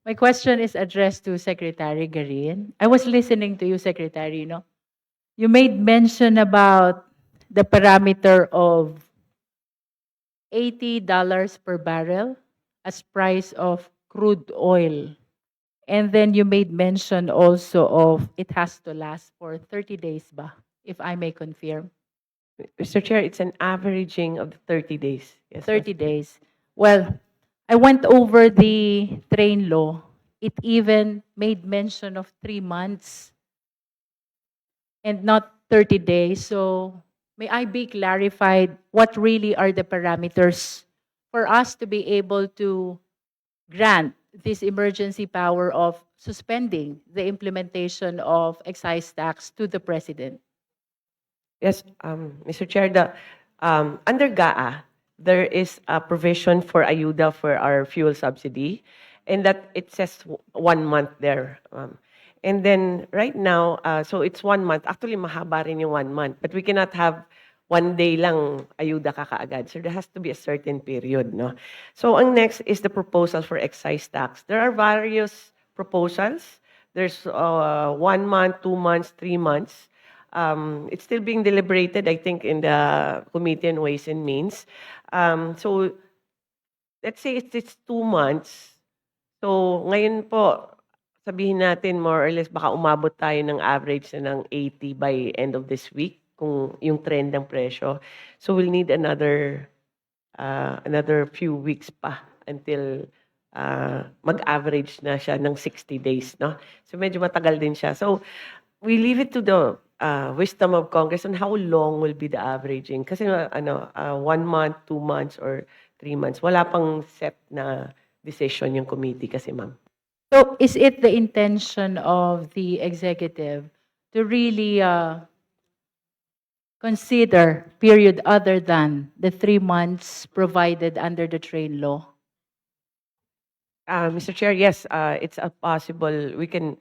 My question is addressed to Secretary Garin. I was listening to you, Secretary, no? You made mention about the parameter of $80 per barrel as price of crude oil. And then you made mention also of it has to last for 30 days ba, if I may confirm. Mr. Chair, it's an averaging of the 30 days. Yes, 30 days. Well, I went over the train law. It even made mention of 3 months and not 30 days. So may I be clarified what really are the parameters for us to be able to grant this emergency power of suspending the implementation of excise tax to the president? Yes, Mr. Chair, under GAA, there is a provision for ayuda for our fuel subsidy, and that it says 1 month there. And then right now, so it's 1 month. Actually, mahaba rin yung 1 month, but we cannot have 1 day lang ayuda ka kaagad. So there has to be a certain period, no? So ang next is the proposal for excise tax. There are various proposals. There's 1 month, 2 months, 3 months. It's still being deliberated, I think, in the Committee on Ways and Means. So let's say it's 2 months. So ngayon po, sabihin natin more or less baka umabot tayo ng average na ng 80 by end of this week kung yung trend ng presyo. So we'll need another few weeks pa until mag-average na siya ng 60 days, no? So medyo matagal din siya. So we leave it to the wisdom of Congress on how long will be the averaging. Kasi 1 month, 2 months, or 3 months. Wala pang set na decision yung committee kasi, ma'am. So is it the intention of the executive to really consider period other than the 3 months provided under the train law? Mr. Chair, yes, it's a possible. We can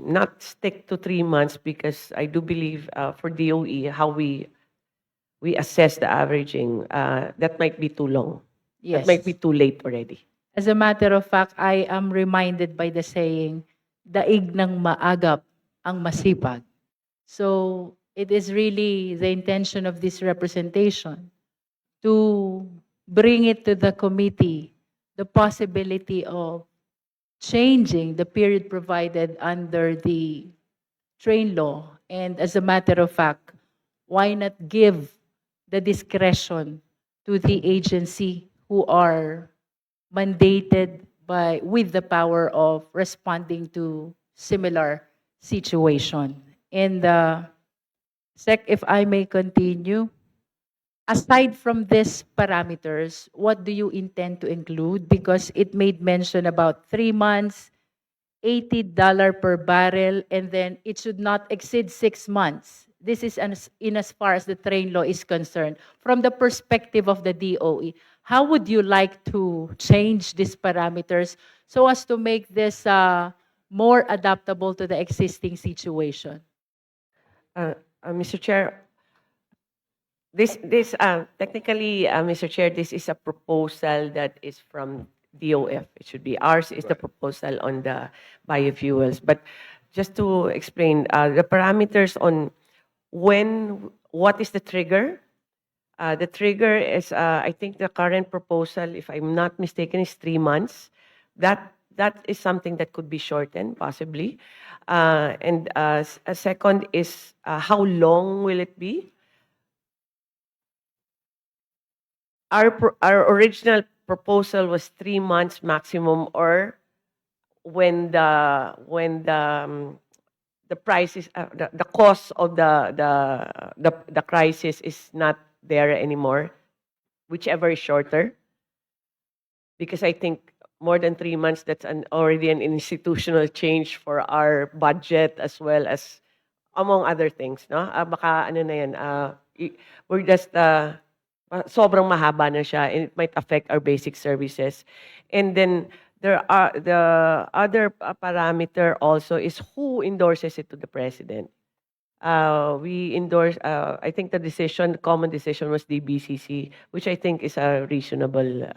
not stick to 3 months because I do believe for DOE how we assess the averaging, that might be too long. Yes. That might be too late already. As a matter of fact, I am reminded by the saying, daig ng maagap ang masipag. So it is really the intention of this representation to bring it to the committee, the possibility of changing the period provided under the train law. And as a matter of fact, why not give the discretion to the agency who are mandated with the power of responding to similar situation? And if I may continue, aside from these parameters, what do you intend to include? Because it made mention about 3 months, $80 per barrel, and then it should not exceed 6 months. This is in as far as the train law is concerned. From the perspective of the DOE, how would you like to change these parameters so as to make this more adaptable to the existing situation? Mr. Chair, this technically, Mr. Chair, this is a proposal that is from DOF. It should be ours is the proposal on the biofuels. But just to explain, the parameters on what is the trigger? The trigger is, I think the current proposal, if I'm not mistaken, is 3 months. That is something that could be shortened, possibly. And a second is, how long will it be? Our original proposal was 3 months maximum, or when the price is the cost of the crisis is not there anymore, whichever is shorter. Because I think more than 3 months, that's already an institutional change for our budget as well as among other things, no? Baka ano na yan, we're just sobrang mahaba na siya, and it might affect our basic services. And then there are the other parameter also is who endorses it to the president. We endorse, I think the common decision was DBCC, which I think is a reasonable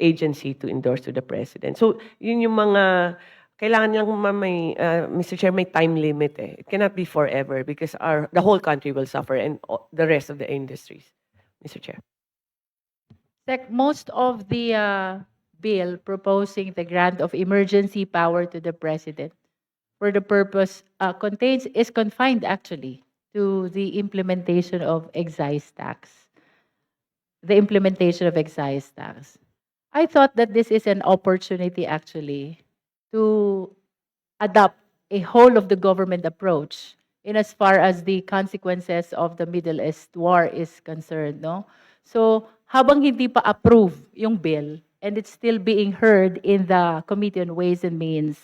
agency to endorse to the president. So, yun yung mga kailangan lang may Mr. Chair, may time limit eh. It cannot be forever because the whole country will suffer and the rest of the industries. Mr. Chair. Most of the bill proposing the grant of emergency power to the president for the purpose is confined actually to the implementation of excise tax. The implementation of excise tax. I thought that this is an opportunity actually to adopt a whole of the government approach in as far as the consequences of the Middle East war is concerned, no? So, habang hindi pa approve yung bill and it's still being heard in the Committee on Ways and Means,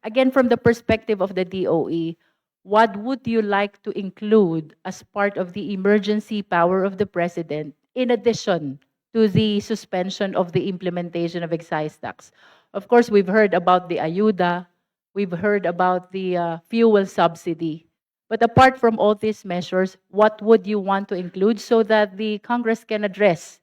again, from the perspective of the DOE, what would you like to include as part of the emergency power of the president in addition to the suspension of the implementation of excise tax? Of course, we've heard about the ayuda, we've heard about the fuel subsidy. But apart from all these measures, what would you want to include so that the Congress can address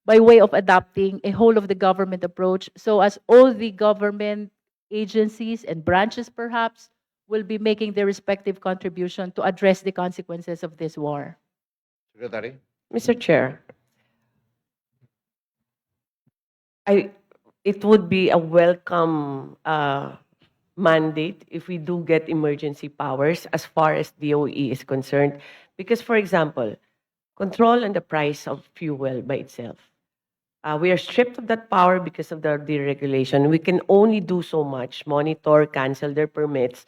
by way of adopting a whole of the government approach so as all the government agencies and branches perhaps will be making their respective contribution to address the consequences of this war? Secretary? Mr. Chair, it would be a welcome mandate if we do get emergency powers as far as DOE is concerned. Because, for example, control on the price of fuel by itself. We are stripped of that power because of the deregulation. We can only do so much, monitor, cancel their permits,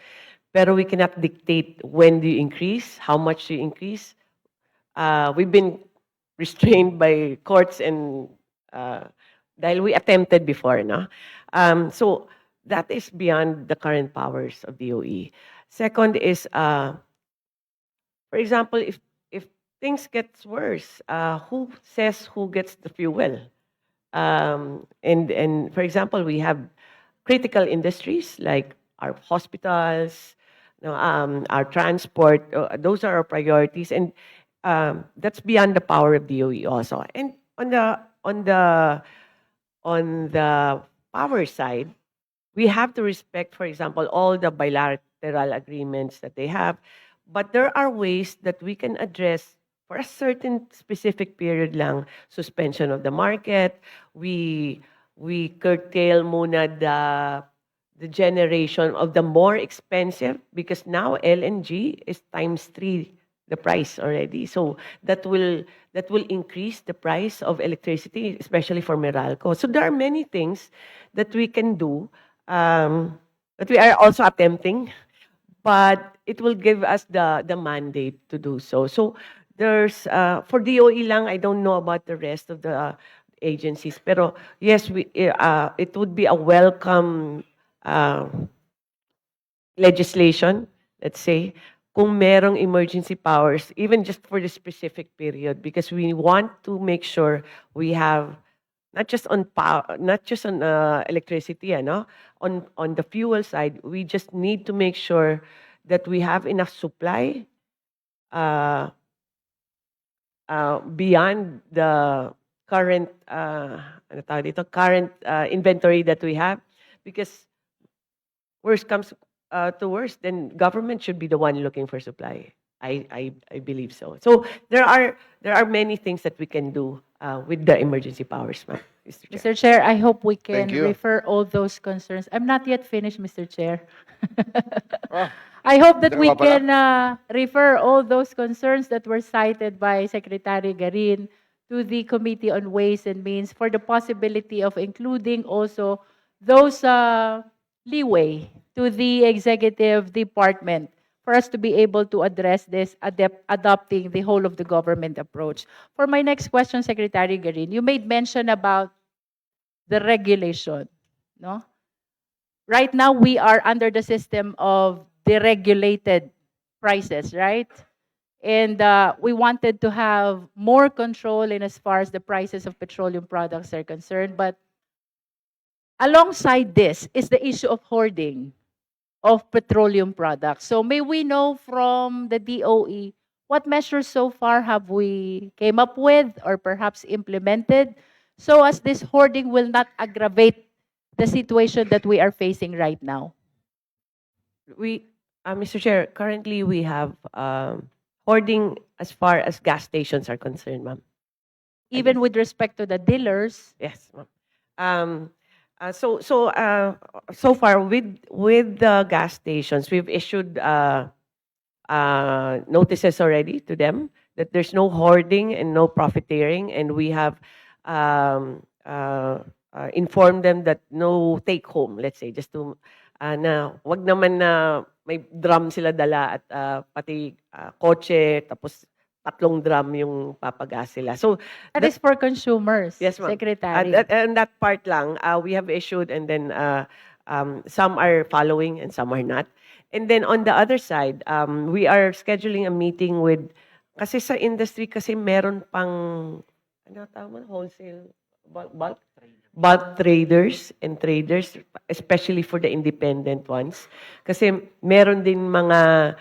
pero we cannot dictate when do you increase, how much do you increase. We've been restrained by courts and dahil we attempted before, no? So that is beyond the current powers of DOE. Second is, for example, if things gets worse, who says who gets the fuel? And for example, we have critical industries like our hospitals, our transport. Those are our priorities, and that's beyond the power of DOE also. And on the power side, we have to respect, for example, all the bilateral agreements that they have. But there are ways that we can address for a certain specific period lang, suspension of the market. We curtail muna the generation of the more expensive because now LNG is ×3 the price already. So that will increase the price of electricity, especially for Meralco. So there are many things that we can do that we are also attempting, but it will give us the mandate to do so. So there's for DOE lang, I don't know about the rest of the agencies, pero yes, it would be a welcome legislation, let's say, kung merong emergency powers, even just for the specific period, because we want to make sure we have not just on power, not just on electricity, on the fuel side, we just need to make sure that we have enough supply beyond the current current inventory that we have, because worst comes to worst, then government should be the one looking for supply. I believe so. So there are many things that we can do with the emergency powers, ma'am. Mr. Chair. Mr. Chair, I hope we can Thank you. refer all those concerns. I'm not yet finished, Mr. Chair. Ah, I hope that Diyan we ka pala. can refer all those concerns that were cited by Secretary Garin to the Committee on Ways and Means for the possibility of including also those leeway to the executive department for us to be able to address this, adopting the whole of the government approach. For my next question, Secretary Garin, you made mention about the regulation, no? Right now, we are under the system of deregulated prices, right? And we wanted to have more control in as far as the prices of petroleum products are concerned. But alongside this is the issue of hoarding of petroleum products. So may we know from the DOE what measures so far have we came up with or perhaps implemented so as this hoarding will not aggravate the situation that we are facing right now? Mr. Chair, currently we have hoarding as far as gas stations are concerned, ma'am. Even Yes. with respect to the dealers, Yes, ma'am. So far with the gas stations, we've issued notices already to them that there's no hoarding and no profiteering, and we have informed them that no take home, let's say, just to na wag naman na may drum sila dala at pati kotse, tapos tatlong drum yung papagas sila. So that is for consumers, yes, ma'am. Secretary. And that part lang, we have issued, and then some are following and some are not. And then on the other side, we are scheduling a meeting with, kasi sa industry kasi meron pang, ano tawag mo, wholesale, bulk traders and traders, especially for the independent ones. Kasi meron din mga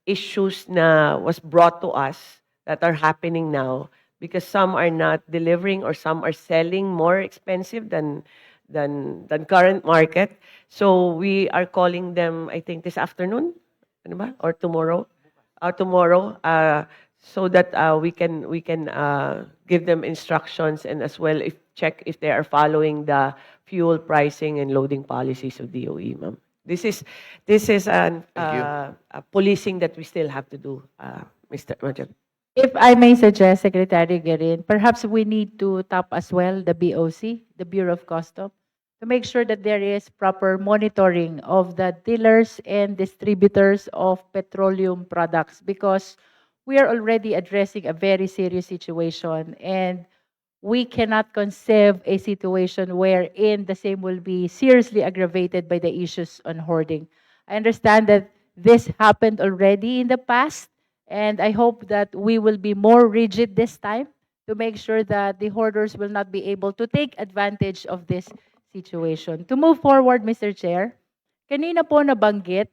issues na was brought to us that are happening now because some are not delivering or some are selling more expensive than current market. So we are calling them, I think this afternoon, ano ba? Or tomorrow, so that we can give them instructions and as well check if they are following the fuel pricing and loading policies of DOE, ma'am. This is an Thank you. policing that we still have to do, Mr. Major. If I may suggest, Secretary Guerin, perhaps we need to tap as well the BOC, the Bureau of Customs, to make sure that there is proper monitoring of the dealers and distributors of petroleum products because we are already addressing a very serious situation and we cannot conceive a situation wherein the same will be seriously aggravated by the issues on hoarding. I understand that this happened already in the past, and I hope that we will be more rigid this time to make sure that the hoarders will not be able to take advantage of this situation. To move forward, Mr. Chair, kanina po nabanggit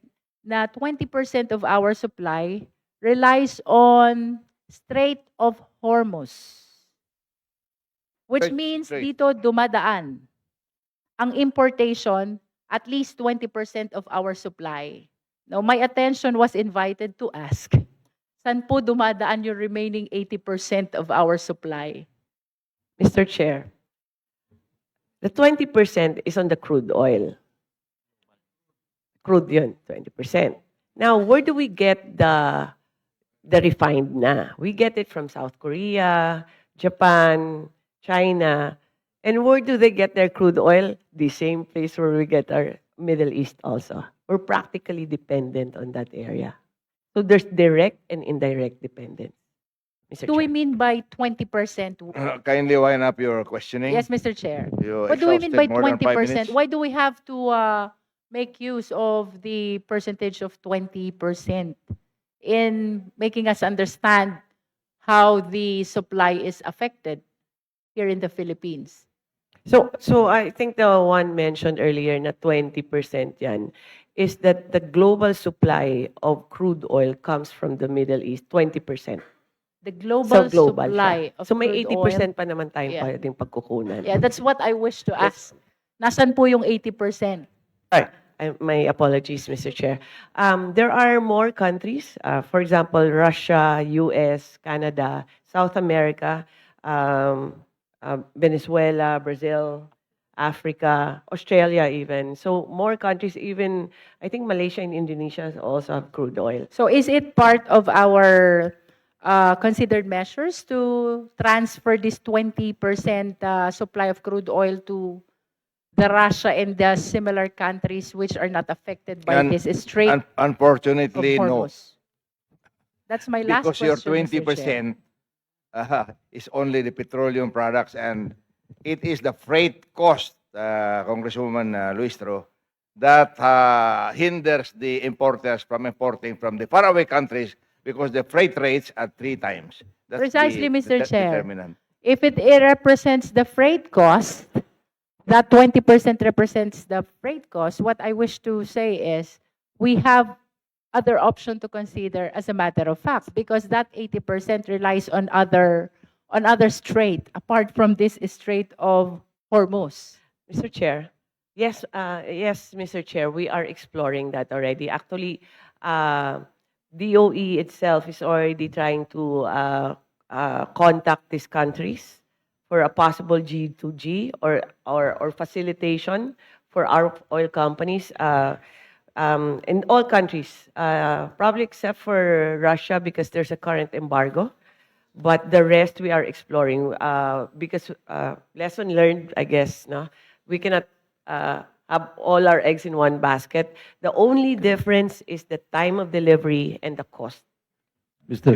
na 20% of our supply relies on Strait of Hormuz, which Strait- means strait. dito dumadaan ang importation at least 20% of our supply. Now, my attention was invited to ask, saan po dumadaan yung remaining 80% of our supply? Mr. Chair, the 20% is on the crude oil. Crude yun, 20%. Now, where do we get the refined na? We get it from South Korea, Japan, China. And where do they get their crude oil? The same place where we get our Middle East also. We're practically dependent on that area. So there's direct and indirect dependence. Mr. Do we Chair. mean by 20%? Kindly wind up your questioning. Yes, Mr. Chair. You What do we mean by exhausted more than 5 20%? minutes. Why do we have to make use of the percentage of 20% in making us understand how the supply is affected here in the Philippines? So I think the one mentioned earlier na 20% yan is that the global supply of crude oil comes from the Middle East, 20%. The global, So global supply siya. of So may crude 80% oil. pa naman tayong Yeah. pwedeng pagkukunan. Yeah, that's what I wish to Yes. ask. Nasaan po yung 80%? My apologies, Mr. Chair. There are more countries, for example, Russia, US, Canada, South America, Venezuela, Brazil, Africa, Australia even. So more countries, even I think Malaysia and Indonesia also have crude oil. So is it part of our considered measures to transfer this 20% supply of crude oil to the Russia and the similar countries which are not affected by Un- this Strait of Unfortunately, no. Hormuz? That's my last Because your question, Mr. Chair. 20% is only the petroleum products and it is the freight cost, Congresswoman Luistro, that hinders the importers from importing from the faraway countries because the freight rates are 3 times. That's Precisely, Mr. Chair. determinant. If it represents the freight cost, that 20% represents the freight cost, what I wish to say is we have other option to consider as a matter of fact because that 80% relies on other on other strait, apart from this Strait of Hormuz? Mr. Chair, yes, yes, Mr. Chair, we are exploring that already. Actually, DOE itself is already trying to contact these countries for a possible G2G or facilitation for our oil companies in all countries, probably except for Russia because there's a current embargo. But the rest we are exploring because lesson learned, I guess. No, we cannot have all our eggs in one basket. The only difference is the time of delivery and the cost. Mr.